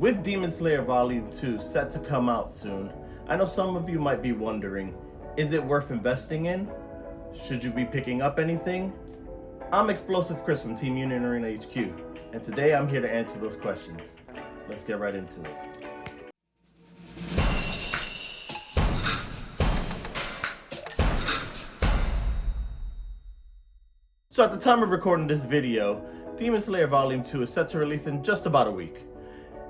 With Demon Slayer Volume 2 set to come out soon, I know some of you might be wondering, is it worth investing in? Should you be picking up anything? I'm Explosive Chris from Team Union Arena HQ, and today I'm here to answer those questions. Let's get right into it. So at the time of recording this video, Demon Slayer Volume 2 is set to release in just about a week.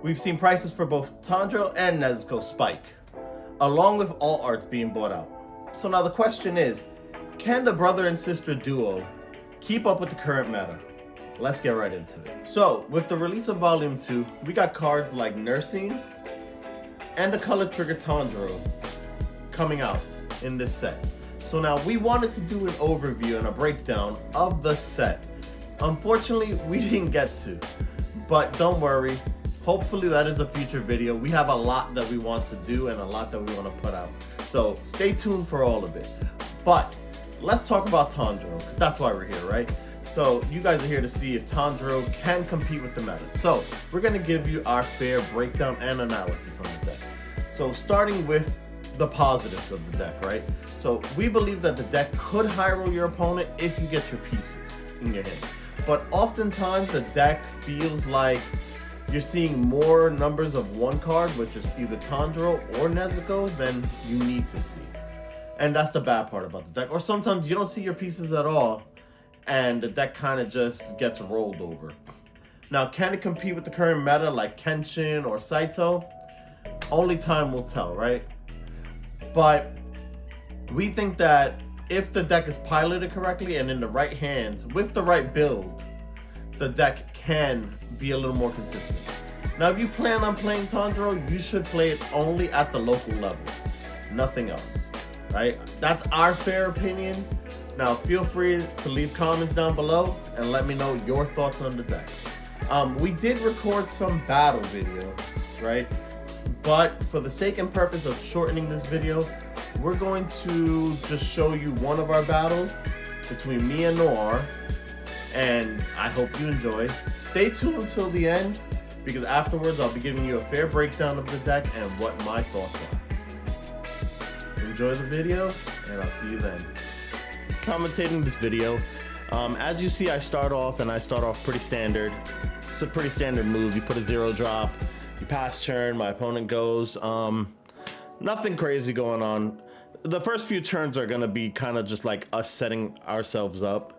We've seen prices for both Tanjiro and Nezuko spike, along with all arts being bought out. So now the question is, can the brother and sister duo keep up with the current meta? Let's get right into it. So with the release of Volume 2, we got cards like Nursing and the Color Trigger Tanjiro coming out in this set. So now we wanted to do an overview and a breakdown of the set. Unfortunately, we didn't get to, but don't worry. Hopefully that is a future video. We have a lot that we want to do and a lot that we want to put out. So stay tuned for all of it. But let's talk about Tanjiro, because that's why we're here, right? So you guys are here to see if Tanjiro can compete with the meta. So we're going to give you our fair breakdown and analysis on the deck. So starting with the positives of the deck, right? So we believe that the deck could high roll your opponent if you get your pieces in your hand. But oftentimes the deck feels like you're seeing more numbers of one card, which is either Tanjiro or Nezuko, than you need to see. And that's the bad part about the deck. Or sometimes you don't see your pieces at all, and the deck kind of just gets rolled over. Now, can it compete with the current meta like Kenshin or Saito? Only time will tell, right? But we think that if the deck is piloted correctly and in the right hands, with the right build, the deck can be a little more consistent. Now, if you plan on playing Tanjiro, you should play it only at the local level, nothing else, right? That's our fair opinion. Now, feel free to leave comments down below and let me know your thoughts on the deck. We did record some battle video, right? But for the sake and purpose of shortening this video, we're going to just show you one of our battles between me and Noir, and I hope you enjoy. Stay tuned until the end, because afterwards I'll be giving you a fair breakdown of the deck and what my thoughts are. Enjoy the video, and I'll see you then. Commentating this video, as you see, I start off pretty standard. It's a pretty standard move. You put a 0-drop, you pass turn, my opponent goes. Nothing crazy going on. The first few turns are gonna be kind of just like us setting ourselves up.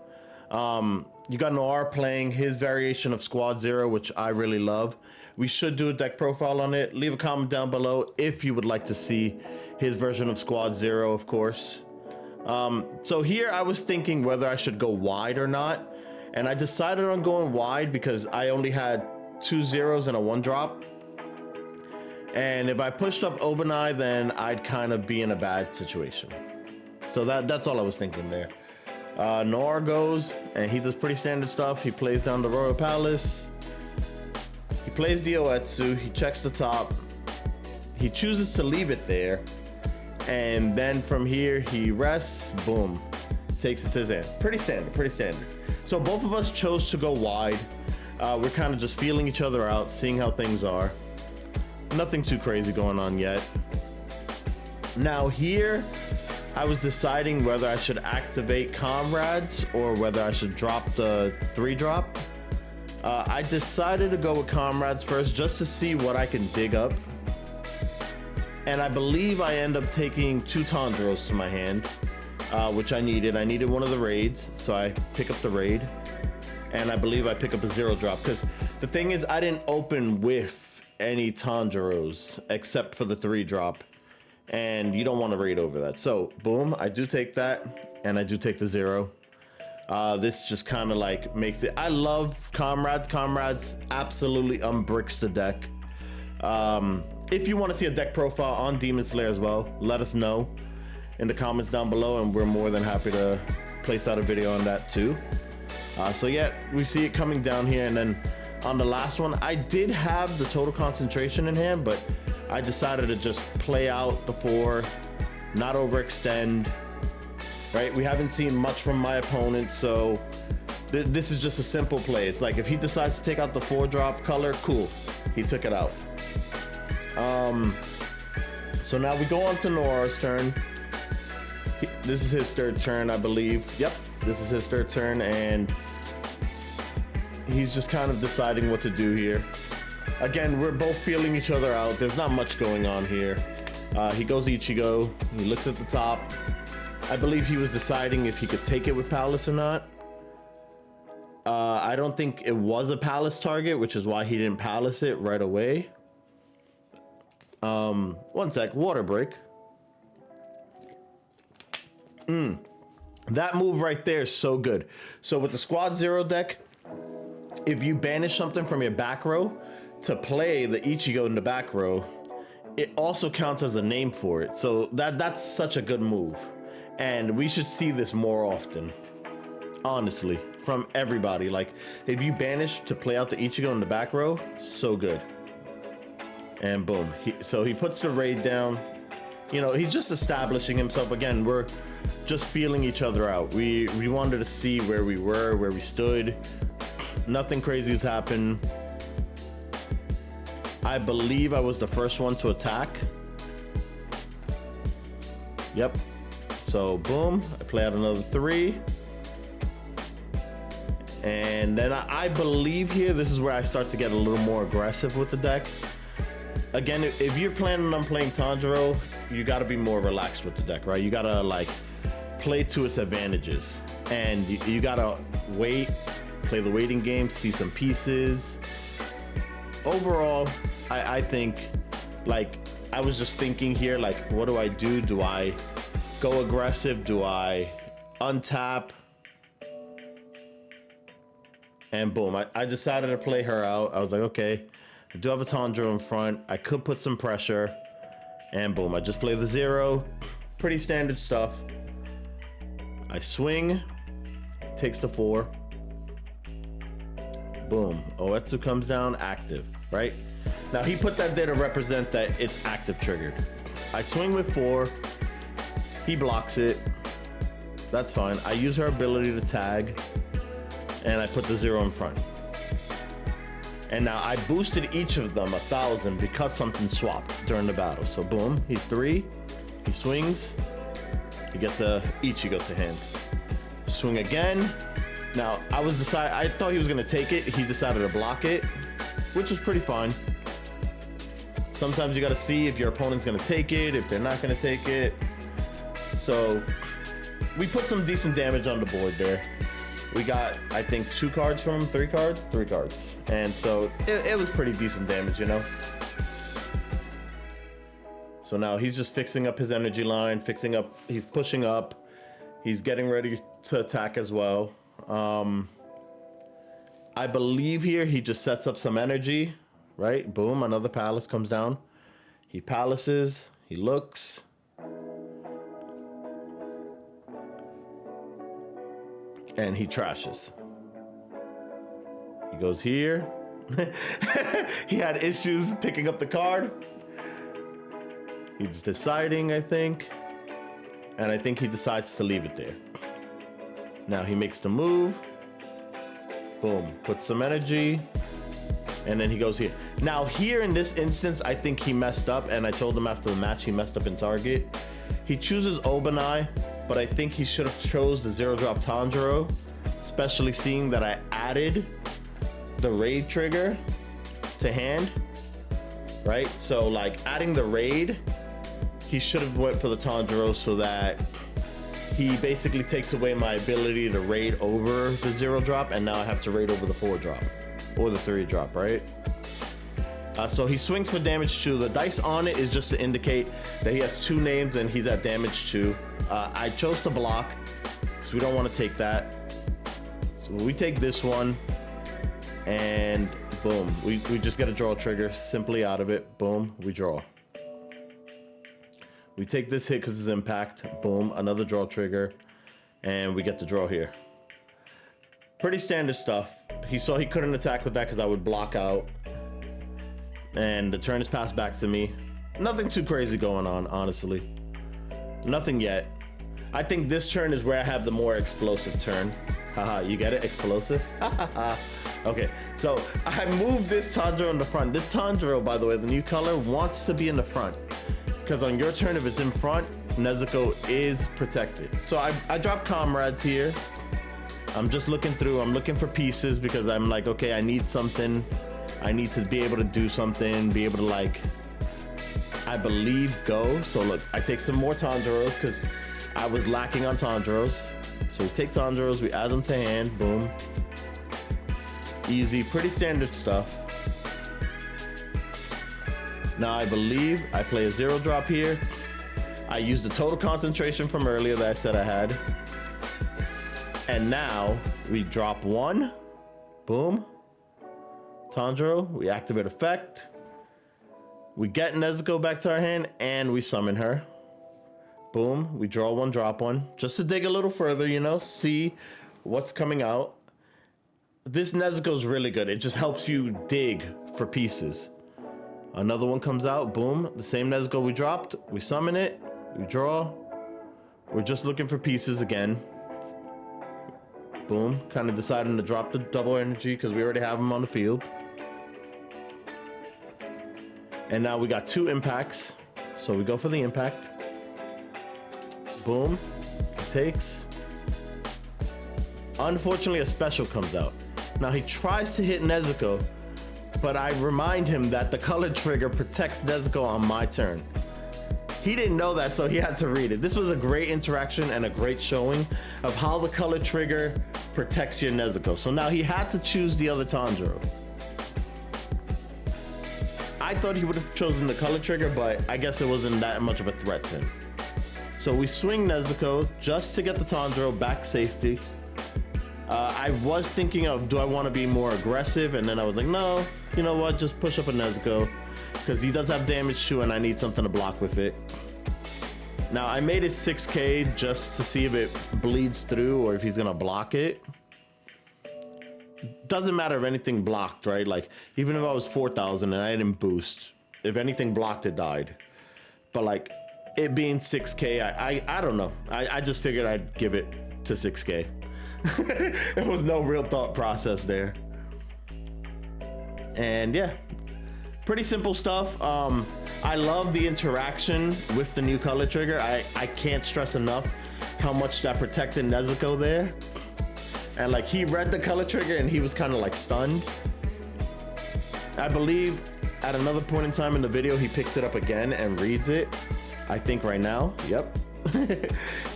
You got Noir playing his variation of Squad Zero, which I really love. We should do a deck profile on it. Leave a comment down below if you would like to see his version of Squad Zero, of course. So here I was thinking whether I should go wide or not, and I decided on going wide because I only had 2 zeros and a 1-drop. And if I pushed up Obanai, then I'd kind of be in a bad situation. So that's all I was thinking there. Noir goes, and he does pretty standard stuff. He plays down the Royal Palace. He plays the Oetsu. He checks the top. He chooses to leave it there. And then from here, he rests. Boom. Takes it to his hand. Pretty standard, pretty standard. So both of us chose to go wide. We're kind of just feeling each other out, seeing how things are. Nothing too crazy going on yet. Now here, I was deciding whether I should activate Comrades or whether I should drop the 3-drop. I decided to go with Comrades first just to see what I can dig up. And I believe I end up taking 2 Tanjiros to my hand, which I needed. I needed one of the raids, so I pick up the raid. And I believe I pick up a 0-drop, because the thing is, I didn't open with any Tanjiros except for the 3-drop. And you don't want to raid over that. So boom, I do take that, and I do take the 0. This just kind of like makes it. I love Comrades. Comrades absolutely unbricks the deck. If you want to see a deck profile on Demon Slayer as well, let us know in the comments down below, and we're more than happy to place out a video on that too. So yeah, we see it coming down here, and then on the last one, I did have the total concentration in hand, but I decided to just play out the 4, not overextend, right? We haven't seen much from my opponent, so this is just a simple play. It's like if he decides to take out the 4-drop color, cool, he took it out. So now we go on to Nora's turn. This is his third turn, I believe. Yep, this is his third turn, and he's just kind of deciding what to do here. Again, we're both feeling each other out. There's not much going on here. He goes Ichigo. He looks at the top. I believe he was deciding if he could take it with Palace or not. I don't think it was a Palace target, which is why he didn't Palace it right away. One sec, water break. That move right there is so good. So with the Squad Zero deck, if you banish something from your back row to play the Ichigo in the back row, it also counts as a name for it. So that's such a good move. And we should see this more often, honestly, from everybody. Like, if you banish to play out the Ichigo in the back row, so good. And boom, so he puts the raid down. You know, he's just establishing himself. Again, we're just feeling each other out. We wanted to see where we were, where we stood. Nothing crazy has happened. I believe I was the first one to attack. Yep. So boom, I play out another 3. And then I believe here, this is where I start to get a little more aggressive with the deck. Again, if you're planning on playing Tanjiro, you gotta be more relaxed with the deck, right? You gotta like play to its advantages. And you gotta wait, play the waiting game, see some pieces. Overall, I think, like, I was just thinking here, like, what do I do? Do I go aggressive? Do I untap? And boom, I decided to play her out. I was like, okay, I do have a Tanjiro in front. I could put some pressure. And boom, I just play the 0. Pretty standard stuff. I swing, takes the 4. Boom, Oetsu comes down, active, right? Now he put that there to represent that it's active triggered. I swing with 4. He blocks it. That's fine. I use her ability to tag, and I put the 0 in front. And now I boosted each of them 1,000 because something swapped during the battle. So boom, he's 3. He swings. He gets a Ichigo to hand. Swing again. Now I thought he was gonna take it. He decided to block it, which was pretty fine. Sometimes you gotta see if your opponent's gonna take it, if they're not gonna take it. So we put some decent damage on the board there. We got, I think, 2 cards from him, 3 cards? 3 cards. And so it was pretty decent damage, you know? So now he's just fixing up his energy line, he's pushing up. He's getting ready to attack as well. I believe here he just sets up some energy, right? Boom, another palace comes down. He palaces, he looks. And he trashes. He goes here. He had issues picking up the card. He's deciding, I think. And I think he decides to leave it there. Now he makes the move. Boom, puts some energy. And then he goes here. Now here in this instance, I think he messed up. And I told him after the match he messed up in target. He chooses Obanai, but I think he should have chose the 0-drop Tanjiro, especially seeing that I added the raid trigger to hand, right? So like adding the raid, he should have went for the Tanjiro so that he basically takes away my ability to raid over the 0-drop, and now I have to raid over the 4-drop or the 3-drop, right? So he swings for damage 2. The dice on it is just to indicate that he has 2 names and he's at damage 2. I chose to block because we don't want to take that. So we take this one, and boom, we just get a draw trigger simply out of it. Boom, we draw. We take this hit because it's impact. Boom, another draw trigger, and we get the draw here. Pretty standard stuff. He saw he couldn't attack with that because I would block out. And the turn is passed back to me. Nothing too crazy going on, honestly. Nothing yet. I think this turn is where I have the more explosive turn. Haha, you get it? Explosive? Haha. Okay, so I moved this Tanjiro in the front. This Tanjiro, by the way, the new color, wants to be in the front. Because on your turn, if it's in front, Nezuko is protected. So I dropped comrades here. I'm just looking through. I'm looking for pieces because I'm like, okay, I need something. I need to be able to do something, be able to like, I believe, go. So look, I take some more Tanjiros because I was lacking on Tanjiros. So we take Tanjiros, we add them to hand, boom. Easy, pretty standard stuff. Now I believe I play a 0 drop here. I used the total concentration from earlier that I said I had. And now we drop 1, boom. Tanjiro, we activate effect. We get Nezuko back to our hand and we summon her. Boom, we draw 1, drop 1. Just to dig a little further, you know, see what's coming out. This Nezuko's really good. It just helps you dig for pieces. Another one comes out, boom. The same Nezuko we dropped, we summon it, we draw. We're just looking for pieces again. Boom, kind of deciding to drop the double energy because we already have them on the field. And now we got 2 impacts. So we go for the impact. Boom, it takes. Unfortunately, a special comes out. Now he tries to hit Nezuko, but I remind him that the color trigger protects Nezuko on my turn. He didn't know that, so he had to read it. This was a great interaction and a great showing of how the color trigger protects your Nezuko. So now he had to choose the other Tanjiro. I thought he would have chosen the color trigger, but I guess it wasn't that much of a threat to him. So we swing Nezuko just to get the Tanjiro back safety. I was thinking of, do I want to be more aggressive? And then I was like, no, you know what? Just push up a Nezuko because he does have damage too and I need something to block with it. Now I made it 6K just to see if it bleeds through or if he's gonna block it. Doesn't matter if anything blocked, right? Like even if I was 4,000 and I didn't boost, if anything blocked, it died. But like it being 6K, I don't know. I just figured I'd give it to 6K. There was no real thought process there. And yeah, pretty simple stuff. I love the interaction with the new color trigger. I can't stress enough how much that protected Nezuko there. And like he read the color trigger and he was kind of like stunned. I believe at another point in time in the video he picks it up again and reads it. I think right now, yep.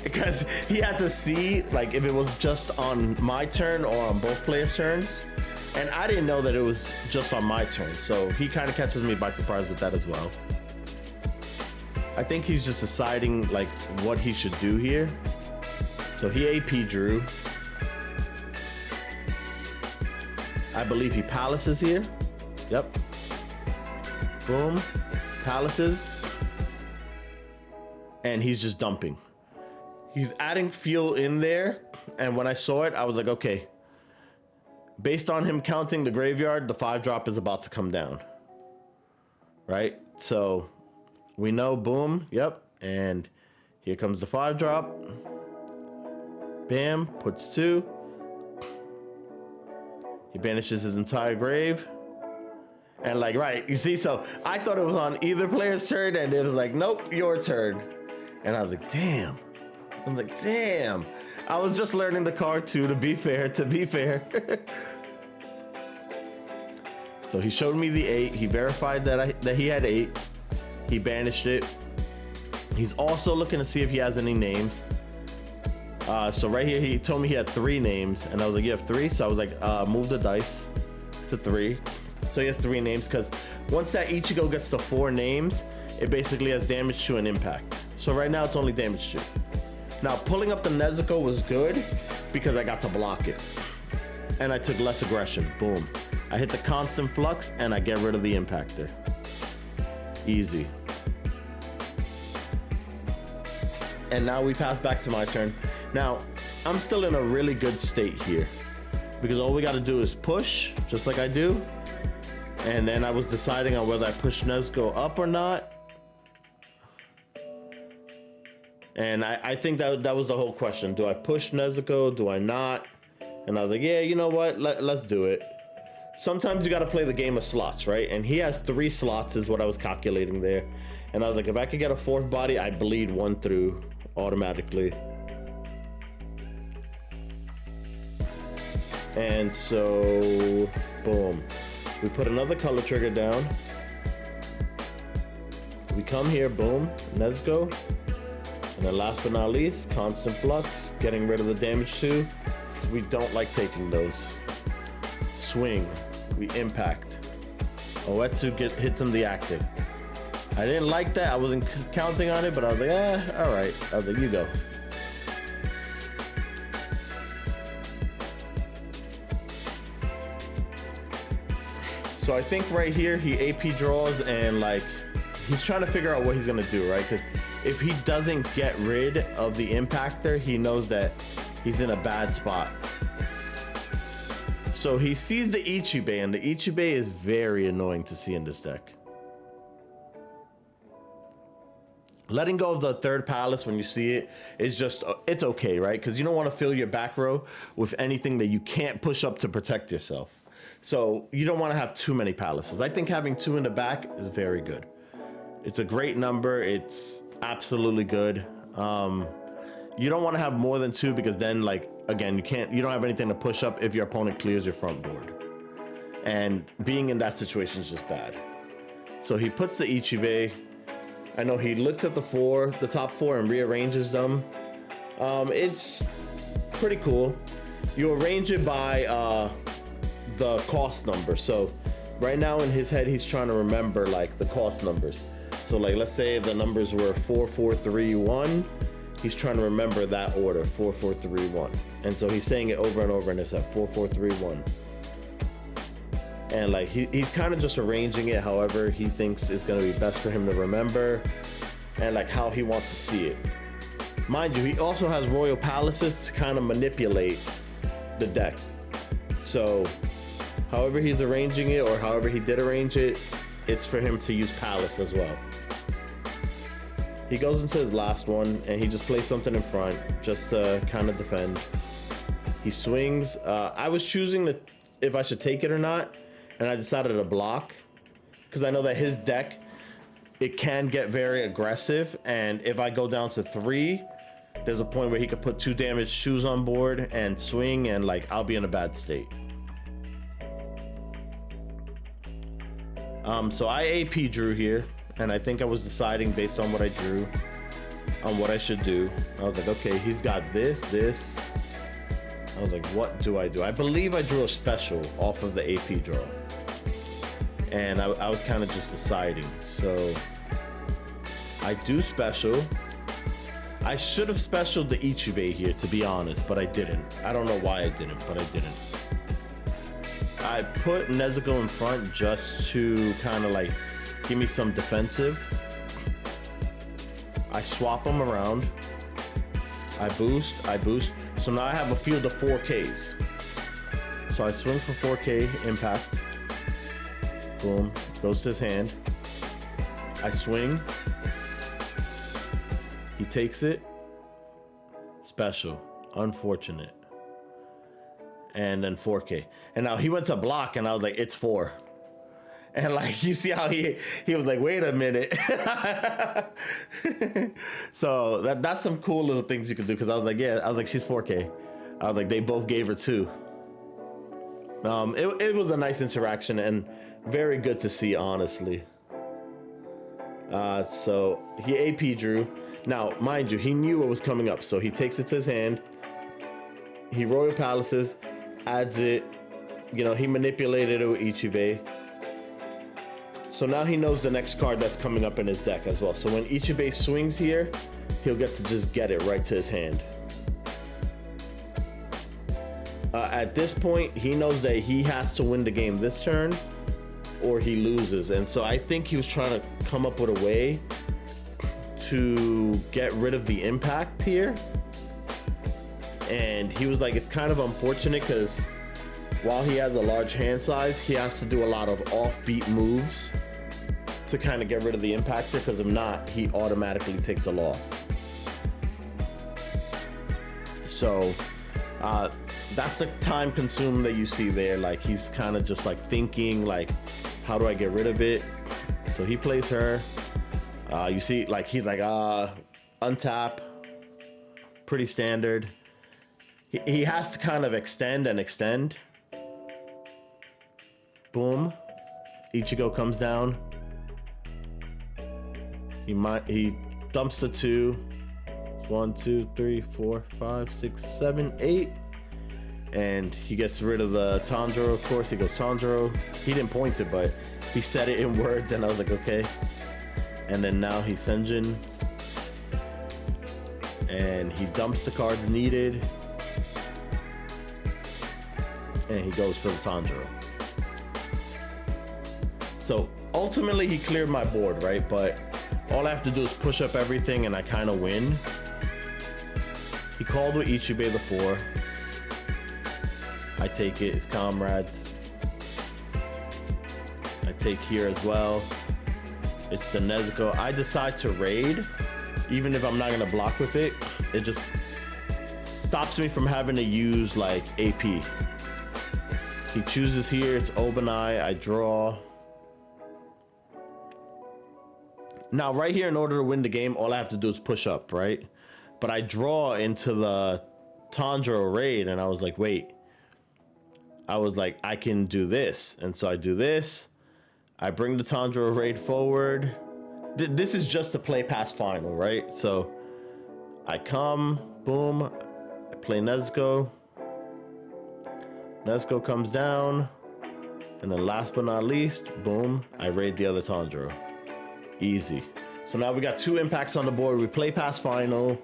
Because he had to see like if it was just on my turn or on both players' turns. And I didn't know that it was just on my turn. So he kind of catches me by surprise with that as well. I think he's just deciding like what he should do here. So he AP drew. I believe he palaces here. Yep. Boom. Palaces. And he's just dumping. He's adding fuel in there. And when I saw it, I was like, okay. Based on him counting the graveyard, the 5-drop is about to come down. Right? So we know, boom, yep. And here comes the 5-drop. Bam, puts 2. He banishes his entire grave. And like, right, you see, so I thought it was on either player's turn and it was like, nope, your turn. And I was like, damn. I'm like, damn. I was just learning the card too, to be fair. So he showed me the 8. He verified that he had 8. He banished it. He's also looking to see if he has any names. So right here, he told me he had 3 names. And I was like, you have 3? So I was like, move the dice to 3. So he has 3 names because once that Ichigo gets to 4 names, it basically has damage to an impact. So right now it's only damage to. Now pulling up the Nezuko was good because I got to block it. And I took less aggression, boom. I hit the constant flux and I get rid of the impactor. Easy. And now we pass back to my turn. Now, I'm still in a really good state here because all we got to do is push, just like I do. And then I was deciding on whether I push Nezuko up or not. And I think that was the whole question. Do I push Nezuko? Do I not? And I was like, yeah, you know what? Let's do it. sometimes you got to play the game of slots, right? And he has 3 slots is what I was calculating there. And I was like, if I could get a 4th body, I bleed 1 through automatically. And so, boom. We put another color trigger down. We come here, boom, Nezuko. And then last but not least, constant flux, getting rid of the damage too. So we don't like taking those. Swing, we impact. Oetsu hits him the active. I didn't like that, I wasn't counting on it, but I was like, all right. I was like, you go. So I think right here, he AP draws and like, he's trying to figure out what he's gonna do, right? Because if he doesn't get rid of the impactor, he knows that he's in a bad spot. So he sees the Ichibei, and the Ichibei is very annoying to see in this deck. Letting go of the 3rd palace when you see it is just, it's okay, right? Because you don't want to fill your back row with anything that you can't push up to protect yourself. So you don't want to have too many palaces. I think having 2 in the back is very good. It's a great number. It's absolutely good. You don't want to have more than 2 because then, like, again, you don't have anything to push up if your opponent clears your front board. And being in that situation is just bad. So he puts the Ichibei. I know he looks at the top 4 and rearranges them. It's pretty cool. You arrange it by the cost number. So right now in his head, he's trying to remember like the cost numbers. So like, let's say the numbers were 4, 4, 3, 1. He's trying to remember that order, 4, 4, 3, 1. And so he's saying it over and over in his head, 4, 4, 3, 1. And like, he's kind of just arranging it however he thinks is going to be best for him to remember and like how he wants to see it. Mind you, he also has royal palaces to kind of manipulate the deck. So however he's arranging it or however he did arrange it, it's for him to use palace as well. He goes into his last one and he just plays something in front just to kind of defend. He swings. I was choosing if I should take it or not, and I decided to block because I know that his deck, it can get very aggressive, and if I go down to 3, there's a point where he could put 2 damage shoes on board and swing, and like I'll be in a bad state. So I AP drew here, and I think I was deciding based on what I drew on what I should do. I was like, okay, he's got this. I was like, what do I do? I believe I drew a special off of the AP draw, and I was kind of just deciding. So I do special. I should have specialed the Ichibei here, to be honest, but I didn't. I don't know why I didn't, but I didn't. I put Nezuko in front just to kind of like give me some defensive. I swap them around. I boost. So now I have a field of 4Ks. So I swing for 4K impact. Boom, goes to his hand. I swing. He takes it. Special. Unfortunate. And then 4K. And now he went to block and I was like, it's 4. And like, you see how he was like, wait a minute. So that's some cool little things you could do. Because I was like, yeah, I was like, she's 4K. I was like, they both gave her 2. It was a nice interaction and very good to see, honestly. So he AP drew. Now, mind you, he knew what was coming up. So he takes it to his hand. He Royal Palaces, adds it. You know, he manipulated it with Ichibei. So now he knows the next card that's coming up in his deck as well. So when Ichibei swings here, he'll get to just get it right to his hand. At this point, he knows that he has to win the game this turn or he loses. And so I think he was trying to come up with a way to get rid of the impact here. And he was like, it's kind of unfortunate because while he has a large hand size, he has to do a lot of offbeat moves to kind of get rid of the impactor, because if not, he automatically takes a loss. So that's the time consumed that you see there. Like, he's kind of just like thinking, like, how do I get rid of it? So he plays her. You see, like, he's like, untap. Pretty standard. He has to kind of extend and extend. Boom. Ichigo comes down. He dumps the 2. 1, 2, 3, 4, 5, 6, 7, 8. And he gets rid of the Tanjiro, of course. He goes Tanjiro. He didn't point it, but he said it in words, and I was like, okay. And then now he Senjin. And he dumps the cards needed. And he goes for the Tanjiro. So ultimately he cleared my board, right? But all I have to do is push up everything and I kind of win. He called with Ichibei the 4. I take it, his comrades. I take here as well. It's the Nezuko. I decide to raid, even if I'm not gonna block with it. It just stops me from having to use like AP. He chooses here, it's Obanai, I draw. Now right here, in order to win the game, all I have to do is push up, right? But I draw into the Tanjiro raid, and I was like, wait. I was like, I can do this. And so I do this. I bring the Tanjiro raid forward. This is just to play past final, right? So I come, boom, I play Nezuko. Nezuko comes down. And then last but not least, boom, I raid the other Tanjiro. Easy. So now we got 2 impacts on the board. We play past final.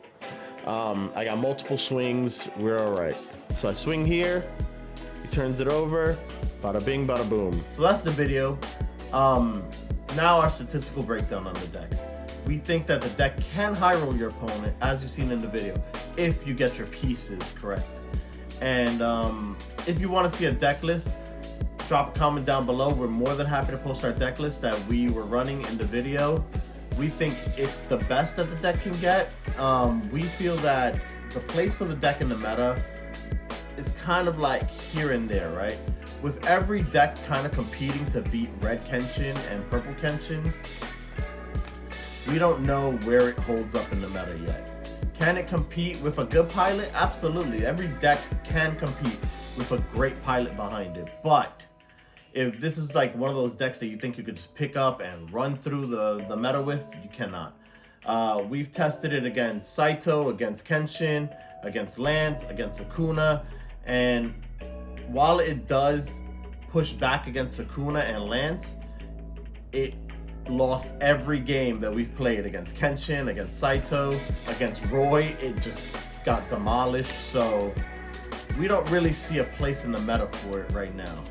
I got multiple swings. We're all right. So I swing here. He turns it over. Bada bing, bada boom. So that's the video. Now our statistical breakdown on the deck. We think that the deck can high roll your opponent, as you've seen in the video, if you get your pieces correct. And if you want to see a deck list, drop a comment down below. We're more than happy to post our deck list that we were running in the video. We think it's the best that the deck can get. We feel that the place for the deck in the meta is kind of like here and there, right? With every deck kind of competing to beat red Kenshin and purple Kenshin, we don't know where it holds up in the meta yet. Can it compete with a good pilot? Absolutely. Every deck can compete with a great pilot behind it. But if this is like one of those decks that you think you could just pick up and run through the meta with, you cannot. We've tested it against Saito, against Kenshin, against Lance, against Sukuna, and while it does push back against Sukuna and Lance, it lost every game that we've played against Kenshin, against Saito, against Roy. It just got demolished. So we don't really see a place in the meta for it right now.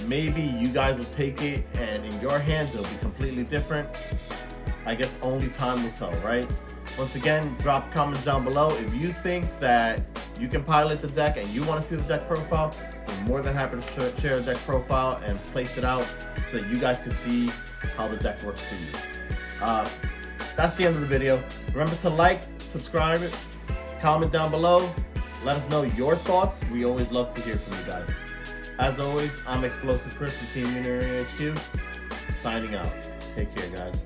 Maybe you guys will take it and in your hands it'll be completely different. I guess only time will tell, right? Once again, drop comments down below. If you think that you can pilot the deck and you want to see the deck profile, we're more than happy to share a deck profile and place it out so that you guys can see how the deck works for you. That's the end of the video. Remember to like, subscribe, comment down below. Let us know your thoughts. We always love to hear from you guys. As always, I'm Explosive Chris from Team Unity HQ, signing out. Take care, guys.